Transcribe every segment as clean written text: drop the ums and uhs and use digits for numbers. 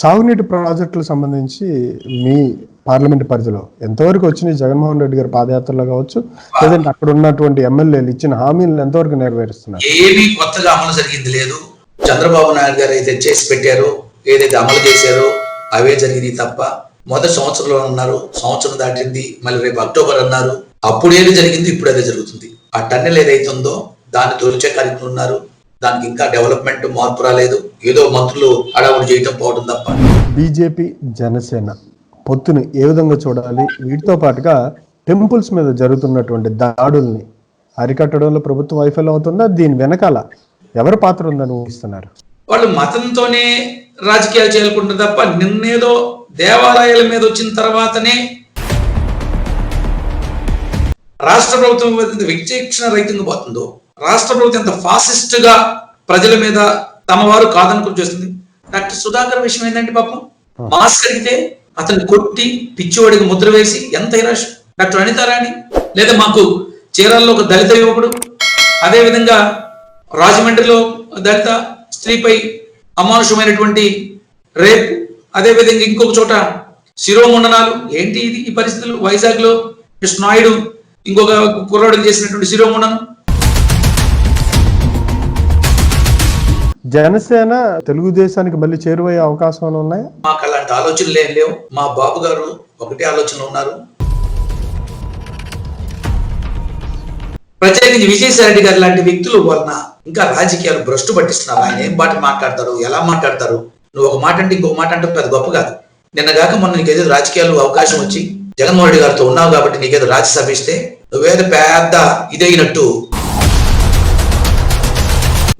సాగునీటి ప్రాజెక్టులకు సంబంధించి మీ పార్లమెంట్ పరిధిలో ఎంతవరకు వచ్చినాయి? జగన్మోహన్ రెడ్డి గారి పాదయాత్రలో కావచ్చు, లేదంటే అక్కడ ఉన్నటువంటి ఎమ్మెల్యేలు ఇచ్చిన హామీలను ఎంతవరకు నెరవేరుస్తున్నారు? ఏమీ కొత్తగా అమలు జరిగింది లేదు. చంద్రబాబు నాయుడు గారు అయితే చేసి పెట్టారో, ఏదైతే అమలు చేశారో అవే జరిగింది తప్ప, మొదటి సంవత్సరంలో ఉన్నారు, సంవత్సరం దాటింది, మళ్ళీ రేపు అక్టోబర్ అన్నారు, అప్పుడు ఏది జరిగింది ఇప్పుడు అదే జరుగుతుంది. ఆ టన్నెల్ ఏదైతే ఉందో దాన్ని తొలిచే కార్యక్రమం ఉన్నారు, దానికి ఇంకా డెవలప్మెంట్ మార్పు రాలేదు, ఏదో మంత్రులు హడావుడి చేయటం పోవడం తప్ప. బీజేపీ జనసేన పొత్తుని ఏ విధంగా చూడాలి? వీటితో పాటుగా టెంపుల్స్ మీద జరుగుతున్నటువంటి దాడుల్ని అరికట్టడంలో ప్రభుత్వం వైఫల్యం అవుతుందా? దీని వెనకాల ఎవరి పాత్ర ఉందని ఊహిస్తున్నారు? వాళ్ళు మతంతోనే రాజకీయాలు చేయాలనుకుంటారు తప్ప, నిన్నేదో దేవాలయాల మీద వచ్చిన తర్వాతనే రాష్ట్ర ప్రభుత్వం విచక్షణ రహితంగా పోతుందో, రాష్ట్ర ప్రభుత్వం ఎంత ఫాసిస్ట్ గా ప్రజల మీద తమ వారు కాదనుకుని చేస్తుంది. డాక్టర్ సుధాకర్ విషయం ఏంటంటే పాపం, మాస్క్ అడిగితే అతన్ని కొట్టి పిచ్చివాడికి ముద్ర వేసి ఎంత ఐరాష్. డాక్టర్ అనితారాణి, లేదా మాకు చీరాల్లో ఒక దళిత యువకుడు, అదే విధంగా రాజమండ్రిలో దళిత స్త్రీపై అమానుషమైనటువంటి రేప్, అదే విధంగా ఇంకొక చోట శిరోముండనాలు. ఏంటి ఇది ఈ పరిస్థితులు? వైజాగ్ లో కృష్ణాయుడు ఇంకొక కుర్రాడు చేసినటువంటి శిరోముండనం. జనసేన తెలుగుదేశానికి మళ్ళీ చేరువయ్యే అవకాశాలు ఉన్నాయా? మాకు అలాంటి ఆలోచనలు ఏం లేవు. మా బాబు గారు ఒకటే ఆలోచనలో ఉన్నారు. ప్రత్యేకించి విజయసాయి రెడ్డి గారు లాంటి వ్యక్తులు వలన ఇంకా రాజకీయాలు భ్రష్టు పట్టిస్తున్నారు. ఆయన ఏం బాట మాట్లాడతారు, ఎలా మాట్లాడతారు, నువ్వు ఒక మాట అంటే ఇంకొక మాట అంటే పెద్ద గొప్ప కాదు. నిన్నగాక మొన్న నీకేదో రాజకీయాలు అవకాశం వచ్చి జగన్మోహన్ రెడ్డి గారితో ఉన్నావు కాబట్టి నీకేదో రాజ్యసభ ఇస్తే నువ్వేదో పెద్ద ఇదైనట్టు.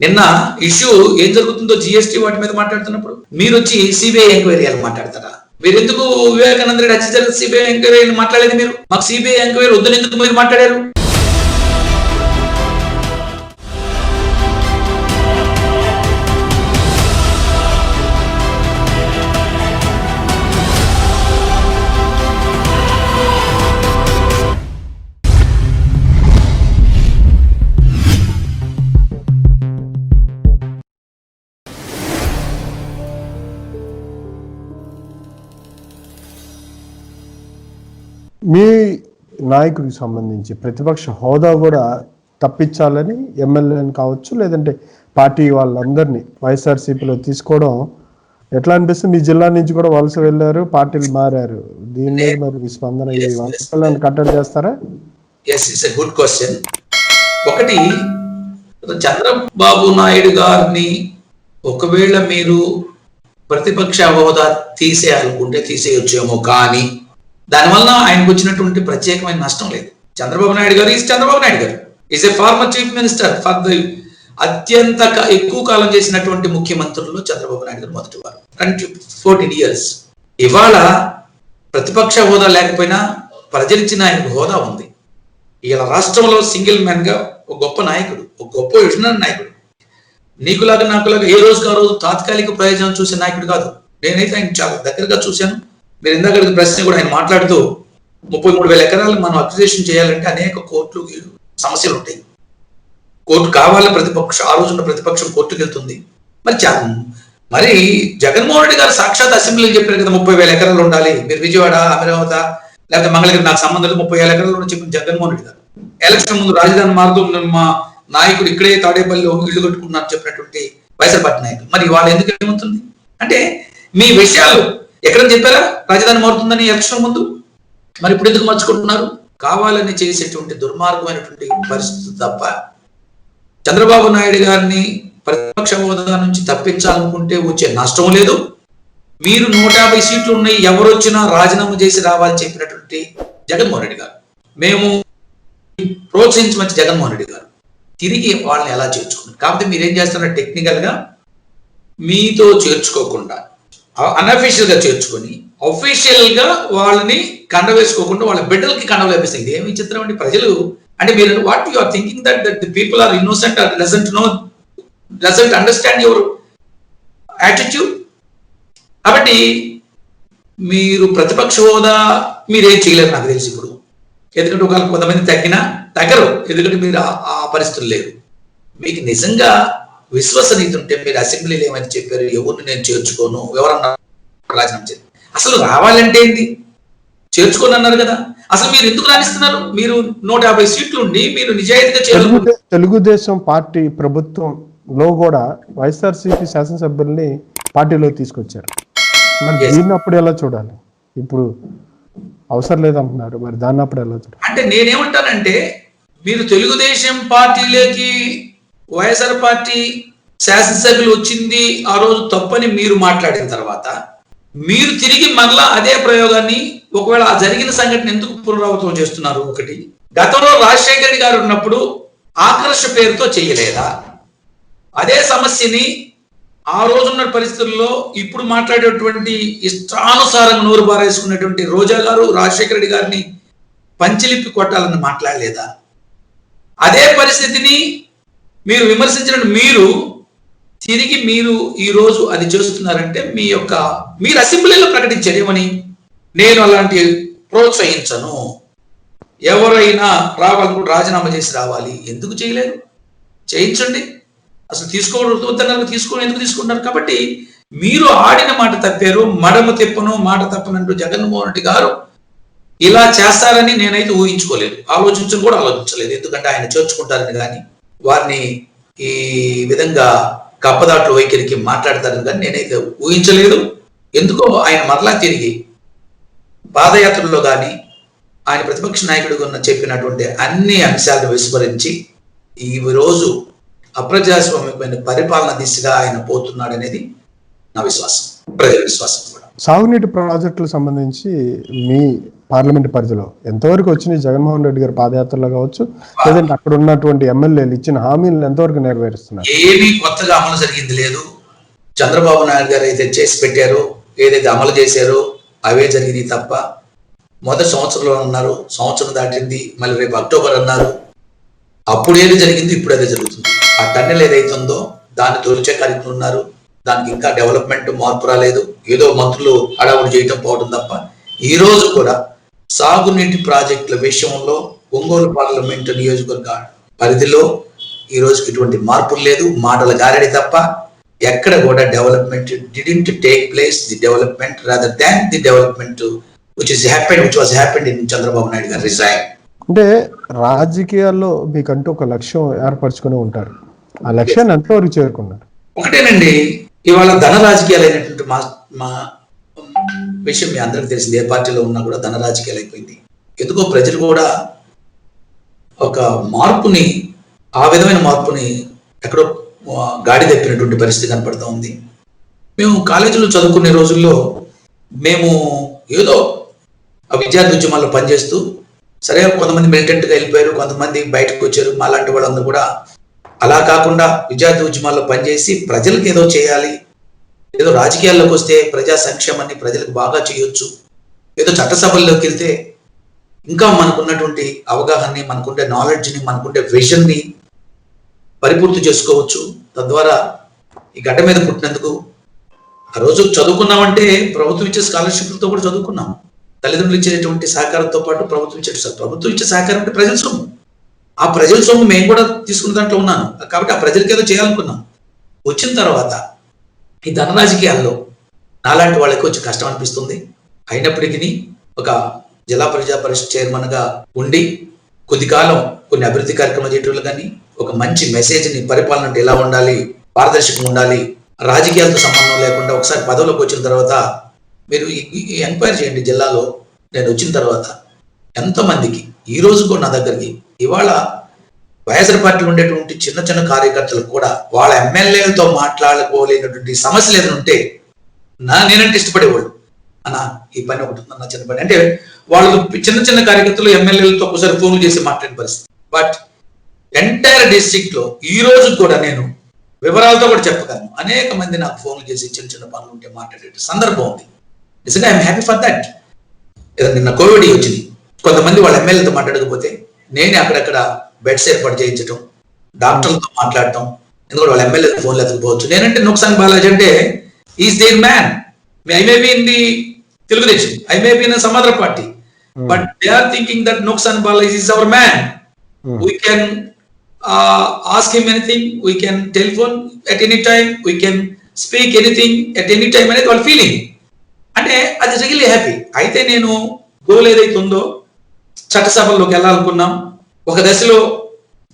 నిన్న ఇష్యూ ఏం జరుగుతుందో జిఎస్టీ వాటి మీద మాట్లాడుతున్నప్పుడు మీరు వచ్చి సిబిఐ ఎంక్వైరీ అని మాట్లాడతారా? మీరు ఎందుకు వివేకానంద రెడ్డి హత్య జరిగిన సిబిఐ ఎంక్వైరీ మాట్లాడేది? మీరు మాకు సిబిఐ ఎంక్వైరీ వద్దని ఎందుకు మీరు మాట్లాడారు? మీ నాయకుడికి సంబంధించి ప్రతిపక్ష హోదా కూడా తప్పించాలని ఎమ్మెల్యేని కావచ్చు, లేదంటే పార్టీ వాళ్ళందరినీ వైఎస్ఆర్సీపీలో తీసుకోవడం ఎట్లా అనిపిస్తుంది? మీ జిల్లా నుంచి కూడా వలస వెళ్ళారు, పార్టీలు మారారు. దీని మీద మరి మీ స్పందన, ఈ వంశపాలను కట్టడి చేస్తారా? Good question. ఒకటి, చంద్రబాబు నాయుడు గారిని ఒకవేళ మీరు ప్రతిపక్ష హోదా తీసేయాలనుకుంటే తీసేయొచ్చేమో, కానీ దానివల్ల ఆయనకు వచ్చినటువంటి ప్రత్యేకమైన నష్టం లేదు. చంద్రబాబు నాయుడు గారు చంద్రబాబు నాయుడు గారు is a former chief minister for the అత్యంత ఎక్కువ కాలం చేసినటువంటి ముఖ్యమంత్రుల్లో చంద్రబాబు నాయుడు గారు మొదటి వారు, 14 years. ఇవాళ ప్రతిపక్ష హోదా లేకపోయినా ప్రజలిచ్చిన ఆయనకు హోదా ఉంది. ఇలా రాష్ట్రంలో సింగిల్ మ్యాన్ గా ఒక గొప్ప నాయకుడు, ఒక గొప్ప విజనరీ నాయకుడు. నీకులాగా నాకులాగా ఏ రోజుకు ఆ రోజు తాత్కాలిక ప్రయోజనం చూసే నాయకుడు కాదు. నేనైతే ఆయన చాలా దగ్గరగా చూశాను. మీరు ఇందాక ప్రశ్న కూడా ఆయన మాట్లాడుతూ 33,000 ఎకరాలు మనం అక్విజిషన్ చేయాలంటే అనేక కోర్టులు సమస్యలు ఉంటాయి. కోర్టు కావాలి, ఆ రోజున ప్రతిపక్షం కోర్టుకు వెళ్తుంది. మరి జగన్మోహన్ రెడ్డి గారు సాక్షాత్ అసెంబ్లీలో చెప్పారు కదా 30,000 ఎకరాలు ఉండాలి, మీరు విజయవాడ, అమరావతి లేకపోతే మంగళగిరి నాకు సంబంధం 30,000 ఎకరాలు చెప్పిన జగన్మోహన్ రెడ్డి గారు. ఎలక్షన్ ముందు రాజధాని మారుతూ మా నాయకుడు ఇక్కడే తాడేపల్లిలో ఇల్లు కట్టుకున్నారు చెప్పినటువంటి వైఎస్ఆర్ పార్టీ నాయకులు. మరి వాళ్ళు ఎందుకు ఏమవుతుంది అంటే, మీ విషయాలు ఎక్కడ చెప్పారా రాజధాని మారుతుందని ఎలక్షన్ ముందు? మరి ఇప్పుడు ఎందుకు మర్చుకుంటున్నారు? కావాలని చేసేటువంటి దుర్మార్గమైనటువంటి పరిస్థితి తప్ప, చంద్రబాబు నాయుడు గారిని ప్రతిపక్ష హోదా నుంచి తప్పించాలనుకుంటే వచ్చే నష్టం లేదు. మీరు 150 సీట్లు ఉన్నాయి, ఎవరు వచ్చినా రాజీనామా చేసి రావాలని చెప్పినటువంటి జగన్మోహన్ రెడ్డి గారు, మేము ప్రోత్సహించమని జగన్మోహన్ రెడ్డి గారు తిరిగి వాళ్ళని ఎలా చేర్చుకున్నారు? కాబట్టి మీరేం చేస్తున్నారు, టెక్నికల్ గా మీతో చేర్చుకోకుండా అన్అఫీషియల్ గా చేర్చుకొని అఫీషియల్ గా వాళ్ళని కండ వేసుకోకుండా వాళ్ళ బిడ్డలకి కండలు వేపిస్తాయి. ఇది ఏమి చిత్రం అండి? ప్రజలు అంటే మీరు what you are thinking that the people are innocent are doesn't understand your attitude. కాబట్టి మీరు ప్రతిపక్ష హోదా మీరేం చేయలేరు నాకు తెలిసి ఇప్పుడు. ఎందుకంటే ఒకవేళ కొంతమంది తగ్గరు, ఎందుకంటే మీరు ఆ పరిస్థితులు లేరు. మీకు నిజంగా విశ్వసనీయత ఉంటే మీరు అసెంబ్లీలో ఏమని చెప్పారు, ఎవరిని నేను చేర్చుకోను, ఎవరన్నా రాజీనామా చేయాలి. అసలు రావాలంటే ఏంటి? చేర్చుకొని అన్నారు కదా. అసలు మీరు ఎందుకు రాణిస్తున్నారు? మీరు 150 సీట్లు ఉండి మీరు నిజాయితీగా చేయాలి. తెలుగుదేశం పార్టీ ప్రభుత్వంలో కూడా వైఎస్ఆర్సీపీ శాసనసభ్యుల్ని పార్టీలో తీసుకొచ్చారు. మరి దీన్ని అప్పుడు ఎలా చూడాలి? ఇప్పుడు అవసరం లేదంటున్నారు, మరి దాన్ని అప్పుడు ఎలా చూడాలి? అంటే నేనేమంటానంటే, మీరు తెలుగుదేశం పార్టీలోకి వైఎస్ఆర్ పార్టీ శాసనసభ్యులు వచ్చింది ఆ రోజు తప్పని మీరు మాట్లాడిన తర్వాత మీరు తిరిగి మరలా అదే ప్రయోగాన్ని ఒకవేళ ఆ జరిగిన సంఘటన ఎందుకు పునరావృతం చేస్తున్నారు? ఒకటి, గతంలో రాజశేఖర రెడ్డి గారు ఉన్నప్పుడు ఆకర్ష పేరుతో చేయలేదా? అదే సమస్యని ఆ రోజున్న పరిస్థితుల్లో ఇప్పుడు మాట్లాడేటువంటి ఇష్టానుసారంగా నోరు బారేసుకున్నటువంటి రోజా గారు రాజశేఖర రెడ్డి గారిని పంచిలిప్పి కొట్టాలని మాట్లాడలేదా? అదే పరిస్థితిని మీరు విమర్శించిన మీరు తిరిగి మీరు ఈ రోజు అది చేస్తున్నారంటే మీరు అసెంబ్లీలో ప్రకటించారు ఏమని, నేను అలాంటి ప్రోత్సహించను, ఎవరైనా రావాలనుకుంటే రాజీనామా చేసి రావాలి. ఎందుకు చేయలేదు? చేయించండి. అసలు తీసుకోవద్దన్నారు, ఎందుకు తీసుకుంటున్నారు? కాబట్టి మీరు ఆడిన మాట తప్పారు. మడమ తిప్పను మాట తప్పనంటూ జగన్మోహన్ రెడ్డి గారు ఇలా చేస్తారని నేనైతే ఊహించుకోలేదు, ఆలోచించలేదు. ఎందుకంటే ఆయన చేర్చుకుంటారని కానీ వారిని ఈ విధంగా కప్పదాట్లు వైఖరికి మాట్లాడతారని కానీ నేనైతే ఊహించలేదు. ఎందుకో ఆయన మరలా తిరిగి పాదయాత్రలో కానీ ఆయన ప్రతిపక్ష నాయకుడిగా చెప్పినటువంటి అన్ని అంశాలను విస్మరించి ఈ రోజు అప్రజాస్వామ్యమైన పరిపాలన దిశగా ఆయన పోతున్నాడనేది నా విశ్వాసం, ప్రజల విశ్వాసం కూడా. సాగునీటి ప్రాజెక్టులకు సంబంధించి మీ పార్లమెంట్ పరిధిలో ఎంతవరకు వచ్చినాయి? జగన్మోహన్ రెడ్డి గారి పాదయాత్రలో కావచ్చు, లేదంటే అక్కడ ఉన్నటువంటి ఎమ్మెల్యేలు ఇచ్చిన హామీలను ఎంతవరకు నెరవేరుస్తున్నారు? ఏమీ కొత్తగా అమలు జరిగింది లేదు. చంద్రబాబు నాయుడు గారు అయితే చేసి పెట్టారో, ఏదైతే అమలు చేశారో అవే జరిగినాయి తప్ప, మొదటి సంవత్సరంలో అన్నారు, సంవత్సరం దాటింది, మళ్ళీ రేపు అక్టోబర్ అన్నారు, అప్పుడు ఏది జరిగింది ఇప్పుడు అదే జరుగుతుంది. ఆ టన్నెల్ ఏదైతుందో దాన్ని తొలిచే కార్యక్రమం ఉన్నారు, దానికి ఇంకా డెవలప్మెంట్ మార్పు రాలేదు. ఏదో మంత్రులు హడావుడి చేయటం పోవడం తప్ప ఈ రోజు కూడా సాగునీటి ప్రాజెక్టుల విషయంలో ఒంగోలు పార్లమెంటు నియోజకవర్గ పరిధిలో ఈ రోజుకి ఎటువంటి మార్పులు లేదు. మాటల గారడి తప్ప ఎక్కడ కూడా development didn't take place. The development rather than the development which was happened in Chandrababu Naidu గారి రిజైన్. అంటే రాజకీయాల్లో మీకంటూ ఒక లక్ష్యం ఏర్పరచుకుని ఉంటారు, ఆ లక్ష్యాన్ని ఎంతవరకు చేరుకున్నారు? ఒకటేనండి, ఇవాళ ధన రాజకీయాలు అయినటువంటి మా విషయం మీ అందరికీ తెలిసింది. ఏ పార్టీలో ఉన్నా కూడా ధన రాజకీయాలు అయిపోయింది. ఎందుకో ప్రజలు కూడా ఒక మార్పుని, ఆ విధమైన మార్పుని ఎక్కడో గాడి తప్పినటువంటి పరిస్థితి కనపడుతూ ఉంది. మేము కాలేజీలో చదువుకునే రోజుల్లో మేము ఏదో ఆ విద్యార్థి ఉద్యమాల్లో పనిచేస్తూ, సరే కొంతమంది మిలిటెంట్గా వెళ్ళిపోయారు, కొంతమంది బయటకు వచ్చారు. మాలాంటి వాళ్ళందరూ కూడా అలా కాకుండా విద్యార్థి ఉద్యమాల్లో పనిచేసి ప్రజలకు ఏదో చేయాలి, ఏదో రాజకీయాల్లోకి వస్తే ప్రజా సంక్షేమాన్ని ప్రజలకు బాగా చేయొచ్చు, ఏదో చట్టసభల్లోకి వెళ్తే ఇంకా మనకున్నటువంటి అవగాహనని, మనకుండే నాలెడ్జ్ని, మనకుండే విజన్ని పరిపూర్తి చేసుకోవచ్చు. తద్వారా ఈ గడ్డ మీద పుట్టినందుకు ఆ రోజు చదువుకున్నామంటే ప్రభుత్వం ఇచ్చే స్కాలర్షిప్లతో కూడా చదువుకున్నాం. తల్లిదండ్రులు ఇచ్చేటువంటి సహకారంతో పాటు ప్రభుత్వం ఇచ్చే సహకారం అంటే ప్రజల సొమ్ము. ఆ ప్రజల సొమ్ము మేము కూడా తీసుకున్న దాంట్లో ఉన్నాను. కాబట్టి ఆ ప్రజలకి ఏదో చేయాలనుకున్నాం. వచ్చిన తర్వాత ఈ ధన రాజకీయాల్లో నాలాంటి వాళ్ళకి వచ్చి కష్టం అనిపిస్తుంది. అయినప్పటికీ ఒక జిల్లా ప్రజా పరిషత్ చైర్మన్ గా ఉండి కొద్ది కాలం కొన్ని అభివృద్ధి కార్యక్రమాలు చేయటం కానీ, ఒక మంచి మెసేజ్ని, పరిపాలన అంటే ఎలా ఉండాలి, పారదర్శకంగా ఉండాలి, రాజకీయాలతో సంబంధం లేకుండా ఒకసారి పదవిలోకి వచ్చిన తర్వాత మీరు ఎంక్వైరీ చేయండి. జిల్లాలో నేను వచ్చిన తర్వాత ఎంతమందికి ఈ రోజు కూడా నా దగ్గరికి ఇవాళ వైఎస్ఆర్ పార్టీలో ఉండేటువంటి చిన్న చిన్న కార్యకర్తలకు కూడా వాళ్ళ ఎమ్మెల్యేలతో మాట్లాడుకోలేనటువంటి సమస్యలు ఏదైనా ఉంటే నేనంటే ఇష్టపడేవాళ్ళు. అన్న ఈ పని ఒకటి ఉందన్న, చిన్న పని అంటే వాళ్ళు చిన్న చిన్న కార్యకర్తలు ఎమ్మెల్యేలతో ఒకసారి ఫోన్లు చేసి మాట్లాడిన పరిస్థితి. బట్ ఎంటైర్ డిస్ట్రిక్ట్ లో ఈ రోజు కూడా నేను వివరాలతో కూడా చెప్పగలను. అనేక మంది నాకు ఫోన్లు చేసి చిన్న చిన్న పనులు ఉంటే మాట్లాడే సందర్భం ఉంది. నిజంగా ఐఎమ్ హ్యాపీ ఫర్ దట్. నిన్న కోవిడ్ వచ్చింది, కొంతమంది వాళ్ళ ఎమ్మెల్యేతో మాట్లాడకపోతే నేనే అక్కడక్కడ బెడ్స్ ఏర్పాటు చేయించడం, డాక్టర్లతో మాట్లాడటం. ఎందుకంటే వాళ్ళ ఎమ్మెల్యే ఫోన్లు ఎత్తుకుపోవచ్చు. నేనంటే నుక్సాన్ బాలాజీ అంటే is there man. I may be in the Telugu Desam, I may be in some other party, but they are thinking that నుక్సాన్ Balaji is our man. We can ask him anything, we can telephone at any time, we can speak anything at any time అనేది వాళ్ళ feeling. అంటే అది really happy. అయితే నేను goal ఏదైతే ఉందో చట్టసభల్లోకి వెళ్ళాలనుకున్నాం. ఒక దశలో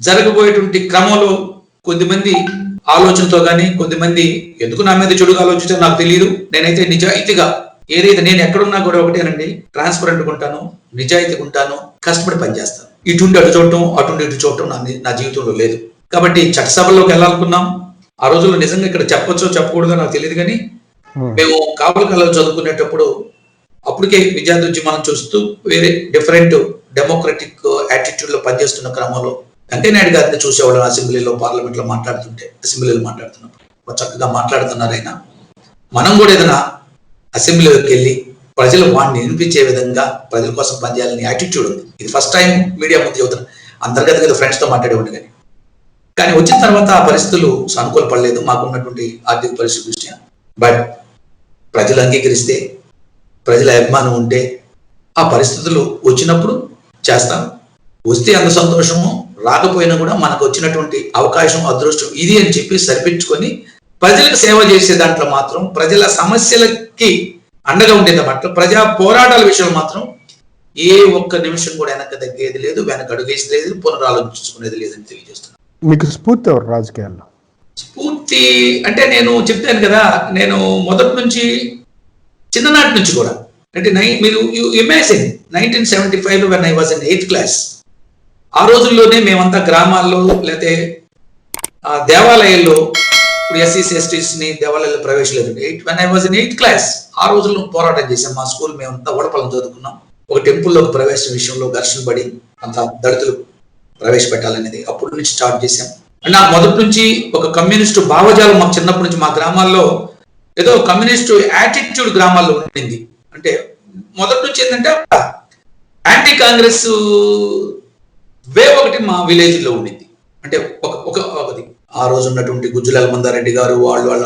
జరగబోయేటువంటి క్రమంలో కొద్దిమంది ఆలోచనతో కానీ కొద్దిమంది ఎందుకు నా మీద చెడుగా ఆలోచించారో నాకు తెలియదు. నేనైతే నిజాయితీగా ఏదైతే నేను ఎక్కడున్నా కూడా ఒకటేనండి, ట్రాన్స్పరెంట్గా ఉంటాను, నిజాయితీగా ఉంటాను, కష్టపడి పనిచేస్తాను. ఇటుండి అటు చూడటం అటుండి ఇటు చూడటం నా జీవితంలో లేదు. కాబట్టి చట్టసభల్లోకి వెళ్ళాలనుకున్నాం. ఆ రోజుల్లో నిజంగా ఇక్కడ చెప్పొచ్చో చెప్పకూడదో నాకు తెలియదు, కానీ మేము కావలి కళలు చదువుకునేటప్పుడు అప్పటికే విద్యార్థి ఉద్యమాలను చూస్తూ వేరే డిఫరెంట్ డెమోక్రటిక్ యాటిట్యూడ్ లో పనిచేస్తున్న క్రమంలో వెంకయ్యనాయుడు గారిని చూసేవాళ్ళం. అసెంబ్లీలో పార్లమెంట్లో మాట్లాడుతున్నప్పుడు చక్కగా మాట్లాడుతున్నారు ఆయన. మనం కూడా ఏదైనా అసెంబ్లీలోకి వెళ్ళి ప్రజలు వాడిని వినిపించే విధంగా ప్రజల కోసం పనిచేయాలని యాటిట్యూడ్ ఉంది. ఇది ఫస్ట్ టైం మీడియా ముందు చదువుతున్నా. అంతర్గతంగా ఫ్రెండ్స్ తో మాట్లాడేవాడిని కానీ వచ్చిన తర్వాత ఆ పరిస్థితులు సానుకూల పడలేదు మాకున్నటువంటి ఆర్థిక పరిస్థితి దృష్ట్యా. బట్ ప్రజలు అంగీకరిస్తే, ప్రజల అభిమానం ఉంటే ఆ పరిస్థితులు వచ్చినప్పుడు చేస్తాను. వస్తే అంత సంతోషము, రాకపోయినా కూడా మనకు వచ్చినటువంటి అవకాశం అదృష్టం ఇది అని చెప్పి సరిపించుకొని ప్రజలకు సేవ చేసే దాంట్లో మాత్రం, ప్రజల సమస్యలకి అండగా ఉండేది పట్ల, ప్రజా పోరాటాల విషయంలో మాత్రం ఏ ఒక్క నిమిషం కూడా వెనక తగ్గేది లేదు, వెనక అడుగేసి లేదు, పునరాలోచించుకునేది లేదని తెలియజేస్తున్నాను. మీకు స్ఫూర్తి ఎవరు రాజకీయాల్లో? స్ఫూర్తి అంటే నేను చెప్తాను కదా, నేను మొదటి నుంచి చిన్ననాటి నుంచి కూడా అంటే మీరు imagine 1975 when I was in 8th class, ఆ రోజుల్లోనే మేమంతా గ్రామాల్లో లేకపోతే దేవాలయాల్లో, ఇప్పుడు ఎస్సీస్ ఎస్టీస్ ని దేవాలయాల్లో ప్రవేశలేదు. when I was in 8th class ఆ రోజుల్లో పోరాటం చేసాం. మా స్కూల్ మేమంతా ఓడపల్లం చదువుకున్నాం. ఒక టెంపుల్లోకి ప్రవేశం విషయంలో ఘర్షణ పడి అంత దళితులు ప్రవేశపెట్టాలనేది అప్పటి నుంచి స్టార్ట్ చేశాం. అంటే నాకు మొదటి నుంచి ఒక కమ్యూనిస్టు భావజాలం మాకు చిన్నప్పటి నుంచి మా గ్రామాల్లో ఏదో కమ్యూనిస్టు యాటిట్యూడ్ గ్రామాల్లో ఉండింది. అంటే మొదటి నుంచి ఏంటంటే యాంటీ కాంగ్రెస్ వే ఒకటి మా విలేజ్ లో ఉండింది. అంటే ఒకటి ఆ రోజు ఉన్నటువంటి గుజ్జులాల మందారెడ్డి గారు వాళ్ళ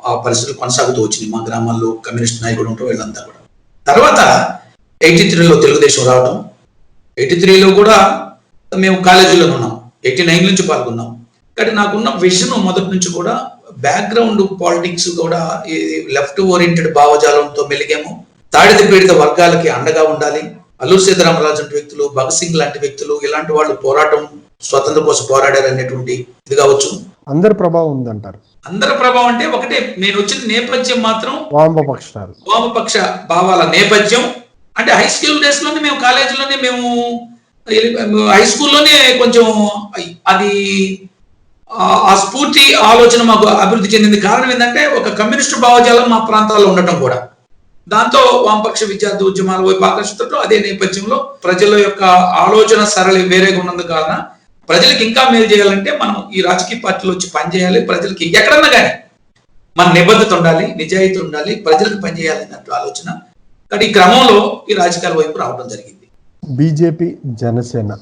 ఆ పరిస్థితులు కొనసాగుతూ వచ్చింది మా గ్రామాల్లో. కమ్యూనిస్ట్ నాయకుడు ఉంటారు వీళ్ళంతా కూడా. తర్వాత 83లో తెలుగుదేశం రావడం, 83లో కూడా మేము కాలేజీలో ఉన్నాం, 89 నుంచి పాల్గొన్నాం. కానీ నాకున్న విజన్ మొదటి నుంచి కూడా బ్యాక్గ్రౌండ్ పాలిటిక్స్ కూడా లెఫ్ట్ ఓరియంటెడ్ భావజాలంతో మెలిగాము. తాడిత పీడిత వర్గాలకి అండగా ఉండాలి. అల్లూరి సీతారామరాజు లాంటి వ్యక్తులు, భగత్ సింగ్ లాంటి వ్యక్తులు, ఇలాంటి వాళ్ళు పోరాటం స్వతంత్ర కోసం పోరాడారు అనేటువంటి ఇది కావచ్చు. అందరి ప్రభావం ఉందంటారు? అందరి ప్రభావం అంటే ఒకటే, నేను వచ్చిన నేపథ్యం మాత్రం వామపక్ష భావాల నేపథ్యం. అంటే హై స్కూల్ డేస్ లోనే మేము కాలేజీలోనే మేము హై స్కూల్లోనే కొంచెం అది ఆ స్ఫూర్తి ఆలోచన మాకు అభివృద్ధి చెందింది. కారణం ఏంటంటే ఒక కమ్యూనిస్టు భావజాలం మా ప్రాంతాల్లో ఉండటం కూడా, దాంతో వామపక్ష విద్యార్థి ఉద్యమాల వైపు ఆకర్షితులతో అదే నేపథ్యంలో ప్రజల యొక్క ఆలోచన సరళి వేరేగా ఉన్నందుకు కారణం ప్రజలకు ఇంకా మేలు చేయాలంటే మనం ఈ రాజకీయ పార్టీలో వచ్చి పనిచేయాలి. ప్రజలకి ఎక్కడన్నా కానీ మన నిబద్ధత ఉండాలి, నిజాయితీ ఉండాలి, ప్రజలకు పనిచేయాలన్నట్టు ఆలోచన. కానీ ఈ క్రమంలో ఈ రాజకీయాల వైపు రావడం జరిగింది. బీజేపీ జనసేన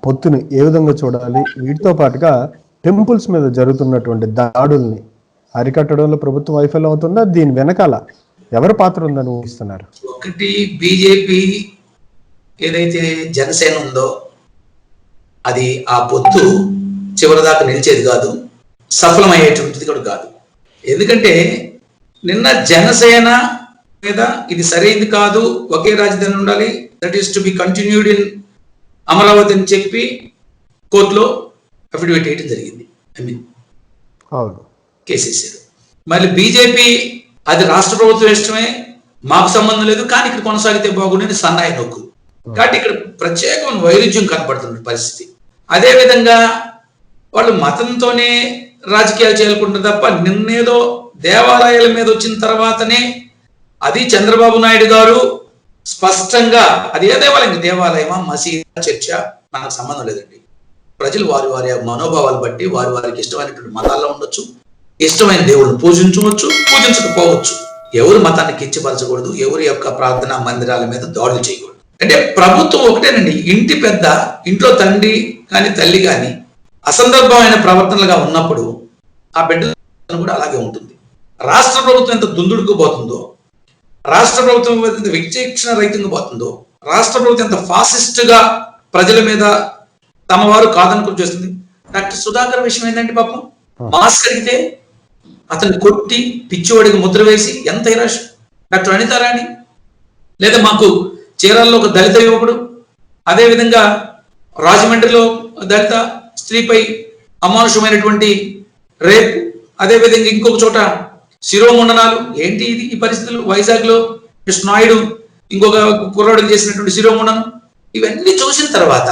పొత్తుని ఏ విధంగా చూడాలి? వీటితో పాటుగా టెంపుల్స్ మీద జరుగుతున్నటువంటి దాడుల్ని అరికట్టడంలో ప్రభుత్వం వైఫల్యం అవుతుందా? దీని వెనకాల ఎవరి పాత్ర ఉందని ఊహిస్తున్నారు? ఒకటి, బీజేపీ ఏదైతే జనసేన ఉందో అది ఆ పొత్తు చివరిదాకా నిలిచేది కాదు, సఫలమయ్యేటువంటిది కూడా కాదు. ఎందుకంటే నిన్న జనసేన మీద ఇది సరైనది కాదు, ఒకే రాజధాని ఉండాలి, that is to be continued in Amaravati అని చెప్పి కోర్టులో అఫిడవిట్ వేయడం జరిగింది. కేసేసారు. మళ్ళీ బీజేపీ అది రాష్ట్ర ప్రభుత్వం ఇష్టమే, మాకు సంబంధం లేదు, కానీ ఇక్కడ కొనసాగితే బాగుండేది సన్నాయి నొక్కు. కాబట్టి ఇక్కడ ప్రత్యేకమైన వైరుధ్యం కనపడుతున్న పరిస్థితి. అదే విధంగా వాళ్ళు మతంతోనే రాజకీయాలు చేయాలనుకుంటారు తప్ప నిన్నేదో దేవాలయాల మీద వచ్చిన తర్వాతనే, అది చంద్రబాబు నాయుడు గారు స్పష్టంగా అది ఏ దేవాలయమా మసీదా చర్చ మనకు సంబంధం లేదండి. ప్రజలు వారి వారి మనోభావాలు బట్టి వారికి ఇష్టమైనటువంటి మతాల్లో ఉండొచ్చు, ఇష్టమైన దేవుడిని పూజించవచ్చు, పూజించకపోవచ్చు. ఎవరు మతాన్ని కించపరచకూడదు, ఎవరి యొక్క ప్రార్థనా మందిరాల మీద దాడులు చేయకూడదు. అంటే ప్రభుత్వం ఒకటేనండి, ఇంటి పెద్ద, ఇంట్లో తండ్రి కానీ తల్లి కానీ అసందర్భమైన ప్రవర్తనలుగా ఉన్నప్పుడు ఆ బిడ్డ కూడా అలాగే ఉంటుంది. రాష్ట్ర ప్రభుత్వం ఎంత దుందుడుకు పోతుందో, రాష్ట్ర ప్రభుత్వం ఎంత విచక్షణ రహితంగా పోతుందో, రాష్ట్ర ప్రభుత్వం ఎంత ఫాసిస్ట్ గా ప్రజల మీద తమ వారు కాదనుకుని చేస్తుంది. డాక్టర్ సుధాకర్ విషయం ఏంటంటే పాపం మాస్క్ అడిగితే అతను కొట్టి పిచ్చివాడికి ముద్ర వేసి ఎంత ఇరాష్. డాక్టర్ అనితారాణి లేదా మాకు చీరాల్లో ఒక దళిత యువకుడు, అదేవిధంగా రాజమండ్రిలో దళిత స్త్రీపై అమానుషమైనటువంటి రేప్, అదేవిధంగా ఇంకొక చోట శిరోముండనాలు. ఏంటి ఇది ఈ పరిస్థితులు? వైజాగ్ లో కృష్ణ నాయుడు ఇంకొక కుర్రాడు చేసినటువంటి శిరోముండనం. ఇవన్నీ చూసిన తర్వాత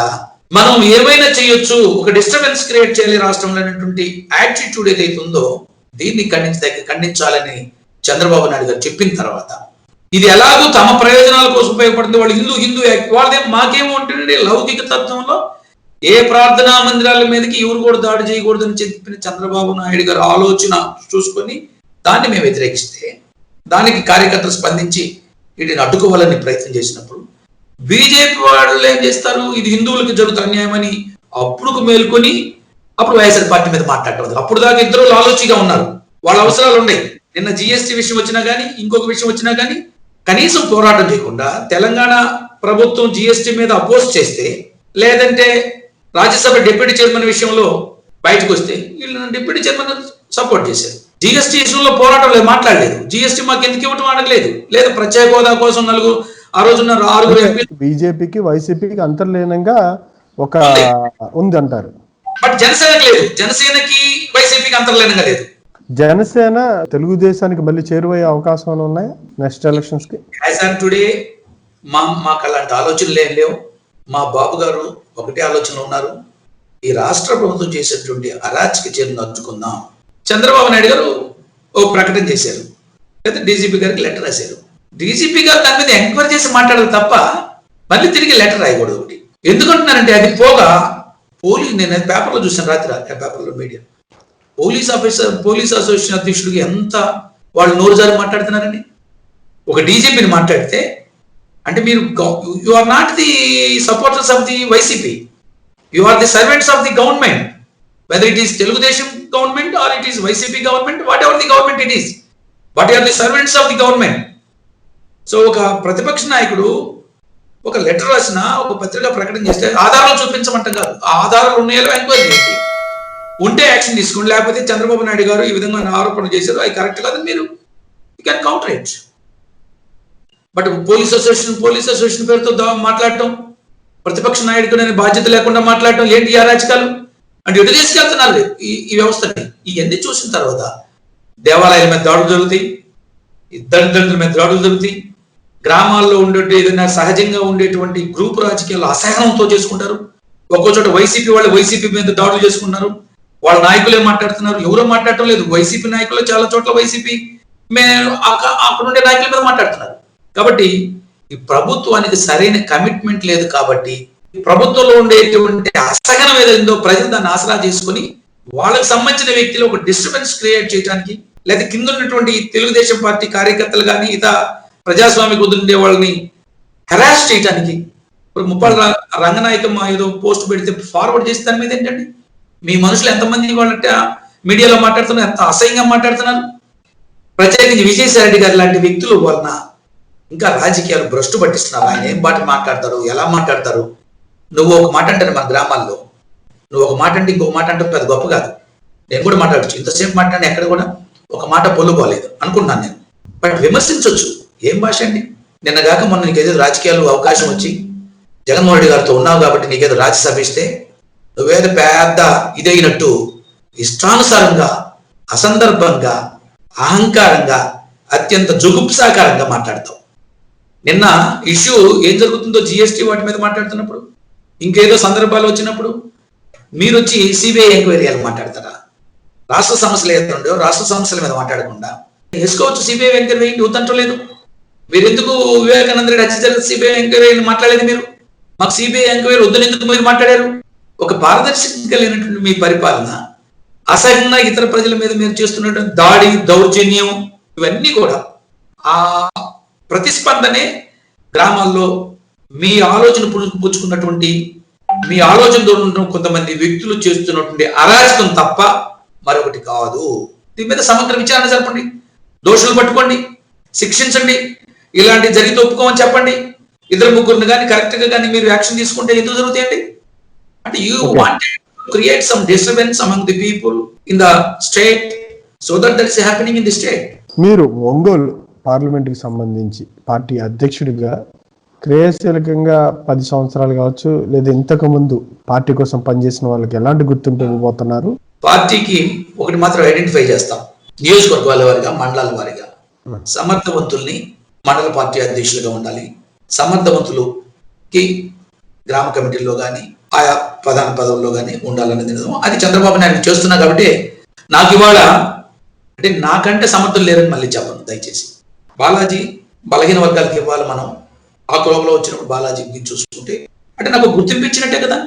మనం ఏమైనా చేయొచ్చు, ఒక డిస్టర్బెన్స్ క్రియేట్ చేయాలి రాష్ట్రంలో అనేటువంటి యాటిట్యూడ్ ఏదైతే ఉందో దీన్ని ఖండించాలని చంద్రబాబు నాయుడు గారు చెప్పిన తర్వాత, ఇది ఎలాగో తమ ప్రయోజనాల కోసం ఉపయోగపడుతుంది, వాళ్ళు హిందూ వాళ్ళదే మాకేమో ఉంటుంది లౌకిక తత్వంలో ఏ ప్రార్థనా మందిరాల మీదకి ఎవరు కూడా దాడి చేయకూడదు అని చెప్పిన చంద్రబాబు నాయుడు గారు ఆలోచన చూసుకొని దాన్ని మేము వ్యతిరేకిస్తే, దానికి కార్యకర్తలు స్పందించి వీటిని అడ్డుకోవాలని ప్రయత్నం చేసినప్పుడు బీజేపీ వాళ్ళు ఏం చేస్తారు, ఇది హిందువులకి జరుగుతున్న అన్యాయం అని అప్పుడు మేల్కొని అప్పుడు వైఎస్ఆర్ పార్టీ మీద మాట్లాడటం. అప్పుడు దాకా ఇద్దరు ఆలోచిగా ఉన్నారు, వాళ్ళ అవసరాలు ఉన్నాయి. నిన్న జిఎస్టీ విషయం వచ్చినా కానీ ఇంకొక విషయం వచ్చినా కానీ కనీసం పోరాటం చేయకుండా తెలంగాణ ప్రభుత్వం జిఎస్టీ మీద అపోజ్ చేస్తే, లేదంటే రాజ్యసభ డిప్యూటీ చైర్మన్ విషయంలో బయటకు వస్తే వీళ్ళు డిప్యూటీ చైర్మన్ సపోర్ట్ చేశారు. జిఎస్టీ విషయంలో పోరాటం లేదు, మాట్లాడలేదు. జిఎస్టీ మాకు ఎందుకు ఇవ్వటం అడగలేదు. లేదా ప్రత్యేక హోదా కోసం ఆ రోజున 6 ఎంపీలు బీజేపీకి వైసీపీకి అంతర్లీనంగా ఒక ఉంది అంటారు. బట్ జనసేనకి లేదు, జనసేనకి వైసీపీకి అంతర్లీనంగా లేదు. జనసేన తెలుగుదేశానికి మళ్ళీ చేరువయ్యే అవకాశాలు ఉన్నాయా నెక్స్ట్ ఎలక్షన్స్ కి? యాజ్ ఆన్ టుడే మాకు అలాంటి ఆలోచనలు ఏం లేవు. మా బాబు గారు ఒకటే ఆలోచనలో ఉన్నారు, ఈ రాష్ట్ర ప్రభుత్వం చేసేటువంటి అరాచక చర్యను అడ్డుకుందాం. చంద్రబాబు నాయుడు గారు ఓ ప్రకటన చేశారు, లేదా డీజీపీ గారికి లెటర్ రాశారు. డీజీపీ గారు దాని మీద ఎంక్వైరీ చేసి మాట్లాడాలి తప్ప మళ్ళీ తిరిగి లెటర్ రాయకూడదు. ఒకటి ఎందుకంటున్నానంటే అది పోగా నేను పేపర్లో చూసాను రాత్రి, పేపర్లో మీడియా పోలీస్ అసోసియేషన్ అధ్యక్షుడికి ఎంత వాళ్ళు నోరు జారి మాట్లాడుతున్నారండి. ఒక డీజీపీని మాట్లాడితే అంటే మీరు you are not the supporters of the YCP, you are the servants of the government, whether it is Telugu Desam government or it is YCP government, whatever the government it is, but you are the servants of the government. So ఒక ప్రతిపక్ష నాయకుడు ఒక letter రాసిన, ఒక పత్రిక ప్రకటన చేస్తే ఆధారాలు చూపించమంటాం కాదు, ఆ ఆధారాలు ఉన్నాయో ఎంక్వైరీ చేయండి, ఉంటే యాక్షన్ తీసుకోండి. లేకపోతే చంద్రబాబు నాయుడు గారు ఈ విధంగా ఆరోపణలు చేశారు, అది కరెక్ట్ కాదని మీరు you can counter it. But police association పేరుతో మాట్లాడటం, ప్రతిపక్ష నాయకుడు అనే బాధ్యత లేకుండా మాట్లాడటం, ఏంటి ఈ అరాచకాలు అంటే ఎటు తీసుకెళ్తున్నారు ఈ వ్యవస్థని? ఇవన్నీ చూసిన తర్వాత దేవాలయాల మీద దాడులు జరుగుతాయి, దళితుల మీద దాడులు జరుగుతాయి, గ్రామాల్లో ఉండే ఏదైనా సహజంగా ఉండేటువంటి గ్రూప్ రాజకీయాలు అసహనంతో చేసుకుంటారు. ఒక్కో చోట వైసీపీ మీద దాడులు చేసుకుంటున్నారు, వాళ్ళ నాయకులే మాట్లాడుతున్నారు, ఎవరో మాట్లాడటం లేదు. వైసీపీ నాయకులు చాలా చోట్ల వైసీపీ అక్కడ ఉండే నాయకుల మీద మాట్లాడుతున్నారు. కాబట్టి ఈ ప్రభుత్వానికి సరైన కమిట్మెంట్ లేదు. కాబట్టి ప్రభుత్వంలో ఉండేటువంటి అసహనం ఏదైందో ప్రజలు దాన్ని ఆసరా చేసుకుని వాళ్ళకి సంబంధించిన వ్యక్తులు ఒక డిస్టర్బెన్స్ క్రియేట్ చేయడానికి, లేదా కింద ఉన్నటువంటి తెలుగుదేశం పార్టీ కార్యకర్తలు కానీ ఇతర ప్రజాస్వామిక ఉండే వాళ్ళని హెరాస్ చేయడానికి, ఇప్పుడు ముప్పాళ్ళ రంగనాయకమ్మ ఏదో పోస్ట్ పెడితే ఫార్వర్డ్ చేసి దాని మీద ఏంటండి మీ మనుషులు ఎంతమంది వాళ్ళంట మీడియాలో మాట్లాడుతున్నారు, ఎంత అసహ్యంగా మాట్లాడుతున్నారు. ప్రత్యేకించి విజయసాయి రెడ్డి గారు లాంటి వ్యక్తులు వలన ఇంకా రాజకీయాలు భ్రష్టు పట్టిస్తున్నారు. ఆయన ఏం మాట మాట్లాడతారు, ఎలా మాట్లాడతారు. నువ్వు ఒక మాట అంటారు మన గ్రామాల్లో, నువ్వు ఒక మాట అంటే ఇంకొక మాట అంటే పెద్ద గొప్ప కాదు. నేను కూడా మాట్లాడచ్చు, ఇంతసేపు మాట్లాడి ఎక్కడ కూడా ఒక మాట పొల్లుకోలేదు అనుకుంటున్నాను నేను. బట్ విమర్శించవచ్చు, ఏం భాష అండి. నిన్నగాక మొన్న నీకేదో రాజకీయాలు అవకాశం వచ్చి జగన్మోహన్ రెడ్డి గారితో ఉన్నావు కాబట్టి నీకేదో రాజ్యసభ ఇస్తే నువ్వేదో పెద్ద ఇదైనట్టు ఇష్టానుసారంగా, అసందర్భంగా, అహంకారంగా, అత్యంత జుగుప్సాకారంగా మాట్లాడతావు. నిన్న ఇష్యూ ఏం జరుగుతుందో జిఎస్టీ వాటి మీద మాట్లాడుతున్నప్పుడు, ఇంకేదో సందర్భాలు వచ్చినప్పుడు మీరు వచ్చి సిబిఐ ఎంక్వైరీలు మాట్లాడతారా? రాష్ట్ర సమస్యలు ఏదో రాష్ట్ర సమస్యల మీద మాట్లాడకుండా వేసుకోవచ్చు, సిబిఐ ఎంక్వైరీ వేయండి, వద్దంటం లేదు. మీరు ఎందుకు వివేకానంద రెడ్డి హత్య జరిగిన సిబిఐ ఎంక్వైరీ మాట్లాడలేదు? మీరు మాకు సిబిఐ ఎంక్వైరీ వద్దని ఎందుకు మీరు మాట్లాడారు? ఒక పారదర్శకంగా లేనటువంటి మీ పరిపాలన, అసహ్యంగా ఇతర ప్రజల మీద మీరు చేస్తున్నటువంటి దాడి, దౌర్జన్యం, ఇవన్నీ కూడా ఆ ప్రతిస్పందనే గ్రామాల్లో మీ ఆలోచన పుచ్చుకున్నటువంటి, మీ ఆలోచనతో ఉన్న కొంతమంది వ్యక్తులు చేస్తున్నటువంటి అరాచకం తప్ప మరొకటి కాదు. దీని మీద సమగ్ర విచారణ జరపండి, దోషులు పట్టుకోండి, శిక్షించండి, ఇలాంటి జరిగితే ఒప్పుకోమని చెప్పండి. 2-3 కానీ కరెక్ట్ గా కానీ మీరు యాక్షన్ తీసుకుంటే ఎందుకు జరుగుతాయండి? అంటే you wanted to create some disturbance among the people in the state so that that is happening in the state. మీరు ఒంగోలు పార్లమెంట్కి సంబంధించి పార్టీ అధ్యక్షుడిగా క్రియాశీలకంగా 10 సంవత్సరాలు కావచ్చు, లేదా ఇంతకు ముందు పార్టీ కోసం పనిచేసిన వాళ్ళకి ఎలాంటి గుర్తింపు ఇవ్వబోతున్నారు? పార్టీకి ఒకటి మాత్రం ఐడెంటిఫై చేస్తాం, నియోజకవర్గాల వారిగా, మండలాల వారిగా సమర్థవంతుల్ని మండల పార్టీ అధ్యక్షులుగా ఉండాలి, సమర్థవంతులుకి గ్రామ కమిటీల్లో కానీ ఆయా ప్రధాన పదవుల్లో కానీ ఉండాలనేది అది చంద్రబాబు నాయుడు చేస్తున్నా. కాబట్టి నాకు ఇవాళ అంటే నాకంటే సమర్థులు లేరని మళ్ళీ చెప్పను దయచేసి. బాలాజీ బలహీన వర్గాలకి ఇవ్వాలి, మనం ఆ కులంలో వచ్చినప్పుడు బాలాజీకి చూసుకుంటే అంటే నాకు గుర్తింపు ఇచ్చినట్టే కదా,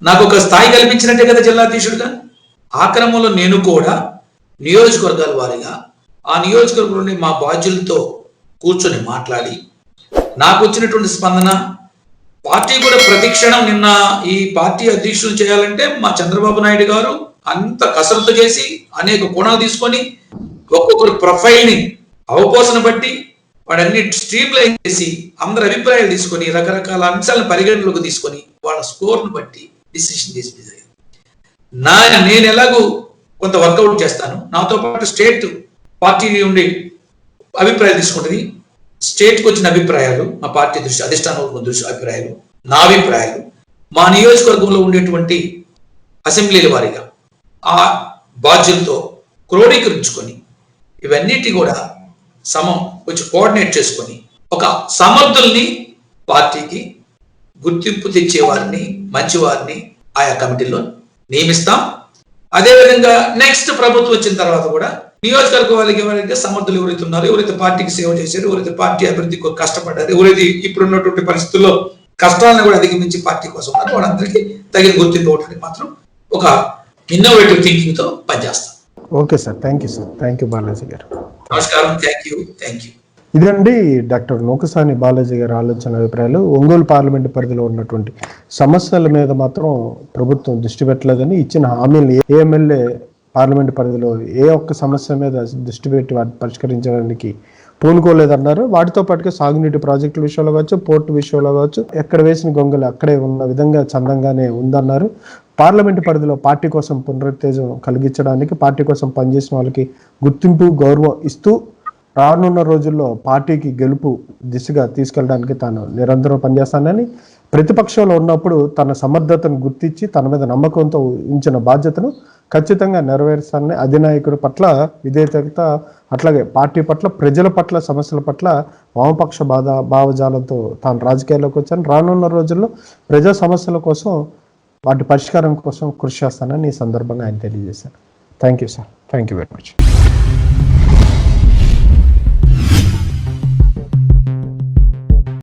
నాకు ఒక స్థాయి కల్పించినట్టే కదా జిల్లా అధ్యక్షుడిగా. ఆ క్రమంలో నేను కూడా నియోజకవర్గాల వారిగా ఆ నియోజకవర్గంలోని మా బాధ్యులతో కూర్చొని మాట్లాడి నాకు వచ్చినటువంటి స్పందన, పార్టీ కూడా ప్రతిక్షణం నిన్న ఈ పార్టీ అధ్యక్షులు చేయాలంటే మా చంద్రబాబు నాయుడు గారు అంత కసరత్తు చేసి అనేక కోణాలు తీసుకొని ఒక్కొక్కరు ప్రొఫైల్ని అవపోసన బట్టి వాడన్ని స్ట్రీమ్ లైన్ చేసి అందరి అభిప్రాయాలు తీసుకొని రకరకాల అంశాలను పరిగణలోకి తీసుకొని వాళ్ళ స్కోర్ను బట్టి డిసిషన్ చేసి నేను ఎలాగూ కొంత వర్కౌట్ చేస్తాను. నాతో పాటు స్టేట్ పార్టీ నుండి అభిప్రాయాలు తీసుకుంటుంది. స్టేట్కి వచ్చిన అభిప్రాయాలు, మా పార్టీ దృష్టి అధిష్టానం దృష్టి అభిప్రాయాలు, నా అభిప్రాయాలు, మా నియోజకవర్గంలో ఉండేటువంటి అసెంబ్లీల వారిగా ఆ బాధ్యులతో క్రోడీకరించుకొని ఇవన్నిటి కూడా వచ్చి కోఆర్డినేట్ చేసుకొని ఒక సమర్థుల్ని పార్టీకి గుర్తింపు తెచ్చేవారిని, మంచివారిని ఆయా కమిటీల్లో నియమిస్తాం. అదేవిధంగా నెక్స్ట్ ప్రభుత్వం వచ్చిన తర్వాత కూడా నియోజకవర్గ వాళ్ళకి సమర్థులు ఎవరైతే ఉన్నారో, ఎవరైతే పార్టీకి సేవ చేశారు, ఎవరైతే పార్టీ అభివృద్ధికి కష్టపడ్డారు, ఎవరైతే ఇప్పుడున్నటువంటి పరిస్థితుల్లో కష్టాలను కూడా అధిగమించి పార్టీ కోసం ఉన్నారు, వాళ్ళందరికీ తగిన గుర్తింపు ఇవ్వడానికి మాత్రం ఒక ఇన్నోవేటివ్ థింకింగ్ తో పనిచేస్తాం. Okay sir, thank you sir. Thank you Balaji గారు. నమస్కారం. Thank you. ఇదండి డాక్టర్ నూకసాని బాలాజీ గారి ఆలోచన, అభిప్రాయాలు. ఒంగోలు పార్లమెంటు పరిధిలో ఉన్నటువంటి సమస్యల మీద మాత్రం ప్రభుత్వం దృష్టి పెట్టలేదని, ఇచ్చిన హామీలు ఏ ఎమ్మెల్యే పార్లమెంటు పరిధిలో ఏ ఒక్క సమస్య మీద దృష్టి పెట్టి వాటిని పరిష్కరించడానికి పూనుకోలేదన్నారు. వాటితో పాటుగా సాగునీటి ప్రాజెక్టుల విషయంలో కావచ్చు, పోర్టు విషయంలో కావచ్చు, ఎక్కడ వేసిన గొంగలు అక్కడే ఉన్న విధంగా చందంగానే ఉందన్నారు. పార్లమెంటు పరిధిలో పార్టీ కోసం పునరుత్తేజం కలిగించడానికి, పార్టీ కోసం పనిచేసిన వాళ్ళకి గుర్తింపు, గౌరవం ఇస్తూ రానున్న రోజుల్లో పార్టీకి గెలుపు దిశగా తీసుకెళ్ళడానికి తాను నిరంతరం పనిచేస్తానని, ప్రతిపక్షంలో ఉన్నప్పుడు తన సమర్థతను గుర్తించి తన మీద నమ్మకంతో ఉంచిన బాధ్యతను ఖచ్చితంగా నెరవేరుస్తానని, అధినాయకుడి పట్ల విధేయత, అట్లాగే పార్టీ పట్ల, ప్రజల పట్ల, సమస్యల పట్ల వామపక్ష భావజాలంతో తాను రాజకీయాల్లోకి వచ్చాను. రానున్న రోజుల్లో ప్రజా సమస్యల కోసం, వాటి పరిష్కారం కోసం కృషి చేస్తానని ఈ సందర్భంగా ఆయన తెలియజేశారు. Thank you sir. Thank you very much.